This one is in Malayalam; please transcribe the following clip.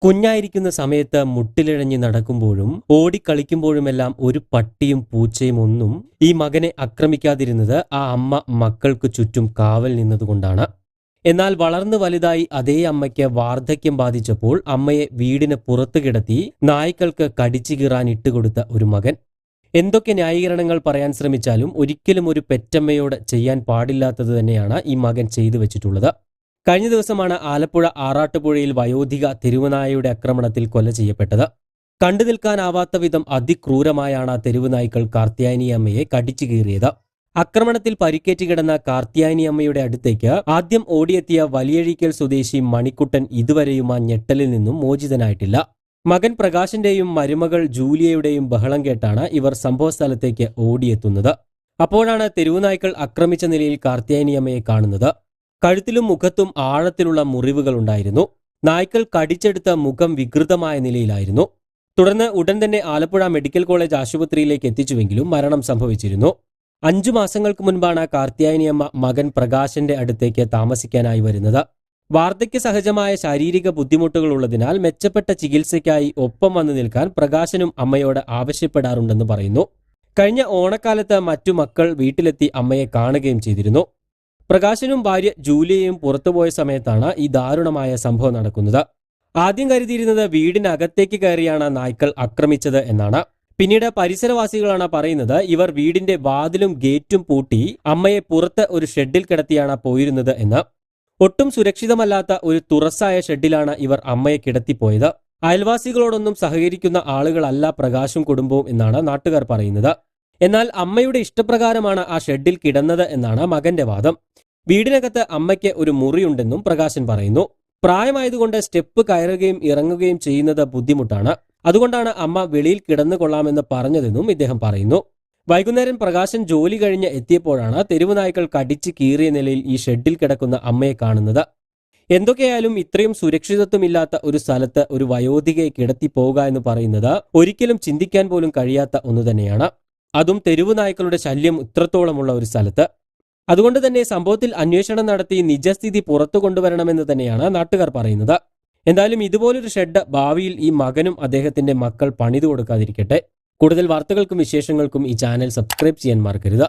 കുഞ്ഞായിരിക്കുന്ന സമയത്ത് മുട്ടിലിഴഞ്ഞ് നടക്കുമ്പോഴും ഓടിക്കളിക്കുമ്പോഴുമെല്ലാം ഒരു പട്ടിയും പൂച്ചയും ഒന്നും ഈ മകനെ ആക്രമിക്കാതിരുന്നത് ആ അമ്മ മക്കൾക്ക് ചുറ്റും കാവൽ നിന്നതുകൊണ്ടാണ്. എന്നാൽ വളർന്നു വലുതായി അതേ അമ്മയ്ക്ക് വാർദ്ധക്യം ബാധിച്ചപ്പോൾ അമ്മയെ വീടിന് പുറത്തു കിടത്തി നായ്ക്കൾക്ക് കടിച്ചു കീറാൻ ഇട്ടുകൊടുത്ത ഒരു മകൻ. എന്തൊക്കെ ന്യായീകരണങ്ങൾ പറയാൻ ശ്രമിച്ചാലും ഒരിക്കലും ഒരു പെറ്റമ്മയോട് ചെയ്യാൻ പാടില്ലാത്തത് തന്നെയാണ് ഈ മകൻ ചെയ്തു വെച്ചിട്ടുള്ളത്. കഴിഞ്ഞ ദിവസമാണ് ആലപ്പുഴ ആറാട്ടുപുഴയിൽ വയോധിക തെരുവുനായയുടെ ആക്രമണത്തിൽ കൊല ചെയ്യപ്പെട്ടത്. കണ്ടു നിൽക്കാനാവാത്ത വിധം അതിക്രൂരമായാണ് തെരുവുനായ്ക്കൾ കാർത്യായനിയമ്മയെ കടിച്ചു കീറിയത്. ആക്രമണത്തിൽ പരിക്കേറ്റ് കിടന്ന കാർത്യായനിയമ്മയുടെ അടുത്തേക്ക് ആദ്യം ഓടിയെത്തിയ വലിയഴീക്കൽ സ്വദേശി മണിക്കുട്ടൻ ഇതുവരെയും ആ ഞെട്ടലിൽ നിന്നും മോചിതനായിട്ടില്ല. മകൻ പ്രകാശിന്റെയും മരുമകൾ ജൂലിയയുടെയും ബഹളം കേട്ടാണ് ഇവർ സംഭവസ്ഥലത്തേക്ക് ഓടിയെത്തുന്നത്. അപ്പോഴാണ് തെരുവുനായ്ക്കൾ ആക്രമിച്ച നിലയിൽ കാർത്യായനിയമ്മയെ കാണുന്നത്. കഴുത്തിലും മുഖത്തും ആഴത്തിലുള്ള മുറിവുകൾ ഉണ്ടായിരുന്നു. നായ്ക്കൾ കടിച്ചെടുത്ത മുഖം വികൃതമായ നിലയിലായിരുന്നു. തുടർന്ന് ഉടൻ തന്നെ ആലപ്പുഴ മെഡിക്കൽ കോളേജ് ആശുപത്രിയിലേക്ക് എത്തിച്ചുവെങ്കിലും മരണം സംഭവിച്ചിരുന്നു. 5 മാസങ്ങൾക്ക് മുൻപാണ് കാർത്യായനിയമ്മ മകൻ പ്രകാശിന്റെ അടുത്തേക്ക് താമസിക്കാനായി വരുന്നത്. വാർദ്ധക്യ സഹജമായ ശാരീരിക ബുദ്ധിമുട്ടുകൾ ഉള്ളതിനാൽ മെച്ചപ്പെട്ട ചികിത്സയ്ക്കായി ഒപ്പം വന്നു നിൽക്കാൻ പ്രകാശനും അമ്മയോട് ആവശ്യപ്പെടാറുണ്ടെന്ന് പറയുന്നു. കഴിഞ്ഞ ഓണക്കാലത്ത് മറ്റു മക്കൾ വീട്ടിലെത്തി അമ്മയെ കാണുകയും ചെയ്തിരുന്നു. പ്രകാശനും ഭാര്യ ജൂലിയയും പുറത്തുപോയ സമയത്താണ് ഈ ദാരുണമായ സംഭവം നടക്കുന്നത്. ആദ്യം കരുതിയിരുന്നത് വീടിനകത്തേക്ക് കയറിയാണ് നായ്ക്കൾ ആക്രമിച്ചത് എന്നാണ്. പിന്നീട് പരിസരവാസികളാണ് പറയുന്നത് ഇവർ വീടിന്റെ വാതിലും ഗേറ്റും പൂട്ടി അമ്മയെ പുറത്ത് ഒരു ഷെഡിൽ കിടത്തിയാണ് പോയിരുന്നത് എന്ന്. ഒട്ടും സുരക്ഷിതമല്ലാത്ത ഒരു തുറസായ ഷെഡിലാണ് ഇവർ അമ്മയെ കിടത്തിപ്പോയത്. അയൽവാസികളോടൊന്നും സഹകരിക്കുന്ന ആളുകളല്ല പ്രകാശും കുടുംബവും എന്നാണ് നാട്ടുകാർ പറയുന്നത്. എന്നാൽ അമ്മയുടെ ഇഷ്ടപ്രകാരമാണ് ആ ഷെഡിൽ കിടന്നത് എന്നാണ് മകന്റെ വാദം. വീടിനകത്ത് അമ്മയ്ക്ക് ഒരു മുറിയുണ്ടെന്നും പ്രകാശൻ പറയുന്നു. പ്രായമായതുകൊണ്ട് സ്റ്റെപ്പ് കയറുകയും ഇറങ്ങുകയും ചെയ്യുന്നത് ബുദ്ധിമുട്ടാണ്. അതുകൊണ്ടാണ് അമ്മ വെളിയിൽ കിടന്നുകൊള്ളാമെന്ന് പറഞ്ഞതെന്നും ഇദ്ദേഹം പറയുന്നു. വൈകുന്നേരം പ്രകാശൻ ജോലി കഴിഞ്ഞ് എത്തിയപ്പോഴാണ് തെരുവുനായ്ക്കൾ കടിച്ച് കീറിയ നിലയിൽ ഈ ഷെഡിൽ കിടക്കുന്ന അമ്മയെ കാണുന്നത്. എന്തൊക്കെയായാലും ഇത്രയും സുരക്ഷിതത്വമില്ലാത്ത ഒരു സ്ഥലത്ത് ഒരു വയോധികയെ കിടത്തി പോവുക എന്ന് പറയുന്നത് ഒരിക്കലും ചിന്തിക്കാൻ പോലും കഴിയാത്ത ഒന്നു തന്നെയാണ്. അതും തെരുവുനായ്ക്കളുടെ ശല്യം ഇത്രത്തോളമുള്ള ഒരു സ്ഥലത്ത്. അതുകൊണ്ട് തന്നെ സംഭവത്തിൽ അന്വേഷണം നടത്തി നിജസ്ഥിതി പുറത്തു കൊണ്ടുവരണമെന്ന് തന്നെയാണ് നാട്ടുകാർ പറയുന്നത്. എന്തായാലും ഇതുപോലൊരു ഷെഡ് ഭാവിയിൽ ഈ മകനും അദ്ദേഹത്തിന്റെ മക്കൾ പണിതു കൊടുക്കാതിരിക്കട്ടെ. കൂടുതൽ വാർത്തകൾക്കും വിശേഷങ്ങൾക്കും ഈ ചാനൽ സബ്സ്ക്രൈബ് ചെയ്യാൻ മറക്കരുത്.